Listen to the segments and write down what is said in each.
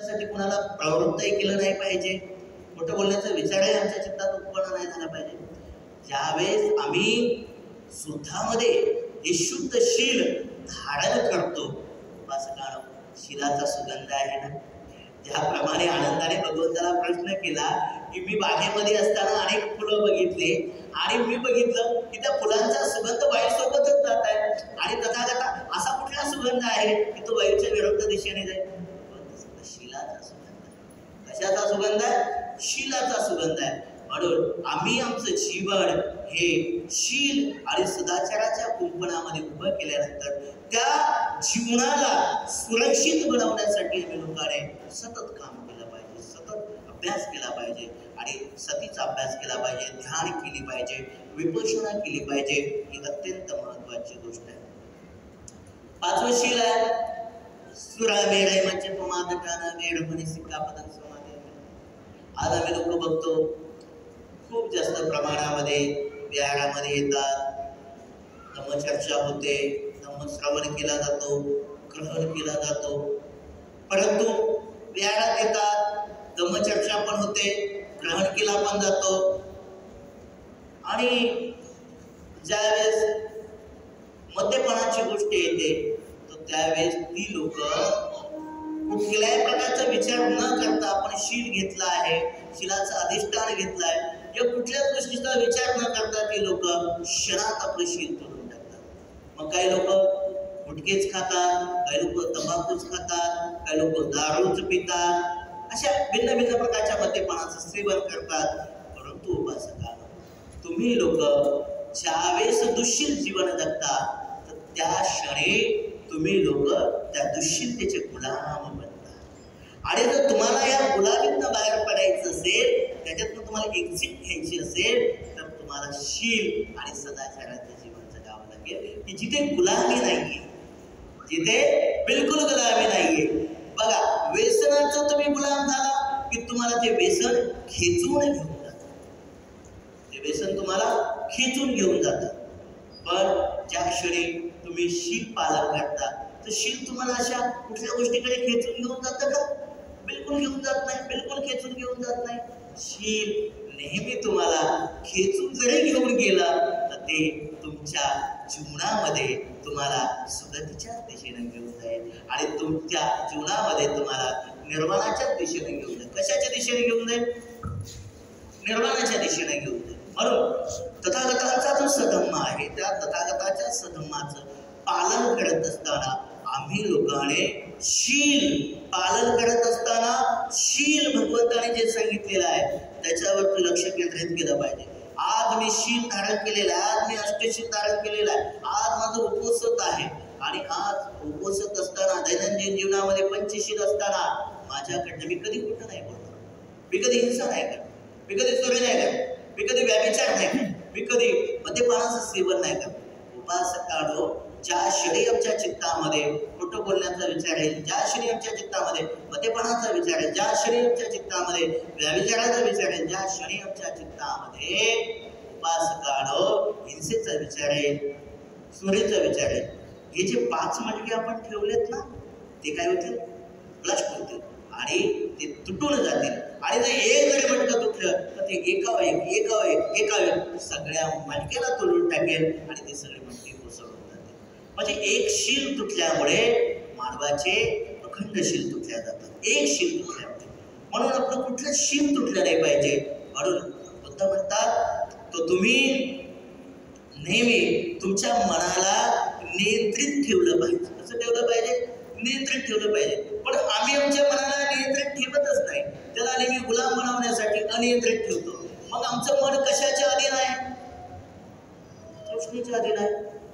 त्यासाठी कुणाला प्रवृत्तही केलं नाही पाहिजे, खोटं बोलण्याचा विचारही आमच्या चित्तात उत्पन्न नाही झाला पाहिजे. ज्यावेळेस आम्ही सुद्धामध्ये हे शुद्ध शील धारण करतो, उपासकांनो, शीलाचा सुगंध आहे ना. ज्याप्रमाणे आनंदाने भगवंताला प्रश्न केला की मी बागेमध्ये असताना अनेक फुलं बघितले आणि मी बघितलं की त्या फुलांचा सुगंध वायूसोबतच जात आहे आणि तथागता असा कुठला सुगंध आहे की तो वायूच्या विरुद्ध दिशेने जाईल. शीलाचा सुगंध. कशाचा सुगंध आहे? शीलाचा सुगंध आहे. म्हणून आम्ही आमचं जीवन हे शील आणि सदाचाराच्या कुंपणामध्ये उभं केल्यानंतर त्या जीवनाला सुरक्षित बनवण्यासाठी आम्ही लोकांनी सतत काम केलं पाहिजे, सतत अभ्यास केला पाहिजे आणि सतीचा अभ्यास केला पाहिजे, ध्यान केली पाहिजे, विपश्यना केली पाहिजे. ही अत्यंत महत्वाची गोष्ट आहे. पाचवं शील आहे सुरामेरय म्हणजे प्रमादटाना वेळ म्हणे सिक्कापदन समाधी. आज आम्ही लोक बघतो खूप जास्त प्रमाणामध्ये विहारामध्ये येतात, धम्मचर्चा होते, धम्मश्रवण केला जातो, ग्रहण केला जातो. परंतु विहारात येतात, धम्मचर्चा पण होते, ग्रहण केला पण जातो आणि ज्यावेळेस मद्यपानाची गोष्ट येते तर त्यावेळेस ती लोक कुठल्याही प्रकारचा विचार न करता आपण शील घेतला आहे, शीलाचं अधिष्ठान घेतलं आहे, या कुठल्याच गोष्टीचा विचार न करता ती लोक क्षणात आपलं शील तोडून टाकतात. मग काही लोक गुटखेच खातात, काही लोक तंबाखूच खातात, काही लोक दारूच पितात, अशा भिन्न भिन्न प्रकारच्या मद्यपानाचं सेवन करतात. परंतु उपासकांनो, तुम्ही लोक ज्यावेळेस दुःशील जीवन जगता तर त्या क्षणी तुम्ही लोक त्या दुःशीलतेचे गुलाम बनता. आणि जर तुम्हाला या गुलामीतनं बाहेर पडायचं असेल, त्याच्यातून तुम्हाला एक्झिट घ्यायची असेल तर तुम्हाला शील आणि सदाचाराचं जीवन जगावं लागेल की जिथे गुलामी नाहीये, जिथे बिलकुल गुलामी नाहीये. बघा, व्यसनाचं तुम्ही गुलाम झाला की तुम्हाला ते व्यसन खेचून घेऊन जातं, ते व्यसन तुम्हाला खेचून घेऊन जातं. पण ज्या क्षणी तुम्ही शील पालन करता तर शील तुम्हाला अशा कुठल्या गोष्टीकडे खेचून घेऊन जातं का? बिलकुल घेऊन जात नाही, बिलकुल खेचून घेऊन जात नाही. शील नेहमी तुम्हाला खेचून जरी घेऊन गेला तर ते तुमच्या जीवनामध्ये तुम्हाला सुगतीच्या दिशेने घेऊन जाईल आणि तुमच्या जीवनामध्ये तुम्हाला निर्वाणाच्या दिशेने घेऊन जाईल. कशाच्या दिशेने घेऊन जाईल? निर्वाणाच्या दिशेने घेऊन जाईल. म्हणून तथागताचा जो सधम्म आहे त्या तथागताच्या सधम्माचं पालन करत असताना आम्ही लोकांनी शील पालन करत असताना शील भगवंताने जे सांगितलेलं आहे त्याच्यावर लक्ष केंद्रित केलं पाहिजे. आज मी शील धारण केलेलं आहे, आज मी अष्टशील धारण केलेलं आहे, आज माझं उपोषित आहे आणि आज उपोषित असताना दैनंदिन जीवनामध्ये पंचशील असताना माझ्याकडनं मी कधी कुठं नाही बोलतो, मी कधी हिंसा नाही करत, मी कधी चोरी नाही करत, मी कधी व्याभिचार नाही करत, मी कधी मद्यपानाचं सेवन नाही करत. उपासकांनो, ज्या क्षणी आमच्या चित्तामध्ये खोटं बोलण्याचा विचार येईल, ज्या क्षणी आमच्या चित्तामध्ये मद्यपानाचा विचार येईल, ज्या क्षणी आमच्या चित्तामध्ये व्याभिचाराचा विचार येईल, ज्या क्षणी आमच्या चित्तामध्ये उपासकांनो हिंसेचा विचार येईल, चोरीचा विचार येईल, हे जे 5 मटके आपण ठेवलेत ना ते काय होतील? नष्ट होतील आणि ते तुटून जातील. आणि जर एक जरी मटकं तुटलं तर ते एकावेळी सगळ्या मटक्याला तोडून टाकेल आणि ते सगळे मटके कोसळून जातील. म्हणजे एक शील तुटल्यामुळे मानवाचे अखंड शील तुटल्या जातात, एक शील तुटल्यामुळे. म्हणून आपलं कुठलं शील तुटलं नाही पाहिजे. म्हणून बुद्ध म्हणतात तो तुम्ही नेहमी तुमच्या मनाला नियंत्रित ठेवलं पाहिजे. कसं ठेवलं पाहिजे? नियंत्रित ठेवलं पाहिजे. पण आम्ही आमच्या मनाला नियंत्रित ठेवतच नाही, त्याला नेहमी गुलाम बनवण्यासाठी अनियंत्रित ठेवतो. मग आमचं मन कशाच्या अधीन आहे? तृष्णेच्या अधीन आहे.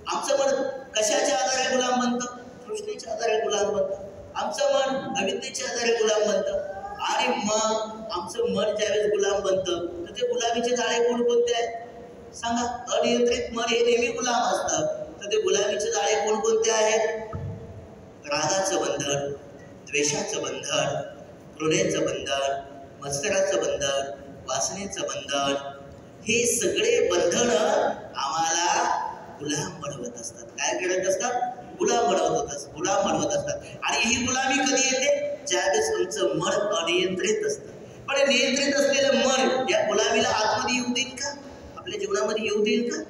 आमचं मन कशाच्या आधारे गुलाम बनतं? तृष्णेच्या आधारे गुलाम बनतं. आमचं मन अविद्येच्या आधारे गुलाम बनतं. आणि मग आमचं मन ज्यावेळेस गुलाम बनतं तर ते गुलामीचे जाळे कोणकोणते आहेत? सांगा. अनियंत्रित मन हे नेहमी गुलाम असतं. तर ते गुलामीचे जाळे कोणकोणते आहेत? रागाचं बंधन, द्वेषाचं बंधन, घृणेचं बंधन, मत्सराचं बंधन, वासनेचं बंधन, हे सगळे बंधन आम्हाला गुलाम बनवत असतात. काय करत असतात? गुलाम बनवत असतात. आणि ही गुलामी कधी येते? ज्यावेळेस आमचं मन अनियंत्रित असतं. पण हे नियंत्रित असलेलं मन या गुलामीला आतमध्ये येऊ देईल का? आपल्या जीवनामध्ये येऊ देईल का?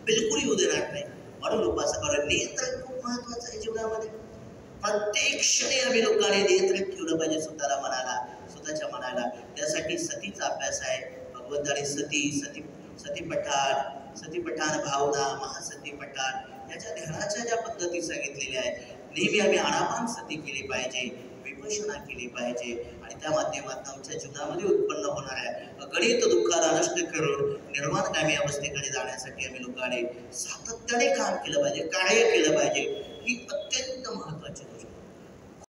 बिलकुल येऊ देणार नाही. म्हणून उपासकाला नियंत्रण खूप महत्वाचं आहे जीवनामध्ये. प्रत्येक क्षणी आम्ही लोकांनी नियंत्रित ठेवलं पाहिजे स्वतःला, मनाला, स्वतःच्या मनाला. त्यासाठी सतीचा अभ्यास आहे. भगवंताने सतीपठाण भावना, महासतीपठाण याच्या ध्यानाच्या ज्या पद्धती सांगितलेल्या आहेत, नेहमी आम्ही आनापान सती केली पाहिजे, विपश्यना केली पाहिजे आणि त्या माध्यमातून आमच्या जीवनामध्ये उत्पन्न होणाऱ्या अगणित दुःखाला नष्ट करून निर्वाणगामी अवस्थेकडे जाण्यासाठी आम्ही लोकांनी सातत्याने काम केलं पाहिजे, कार्य केलं पाहिजे. ही अत्यंत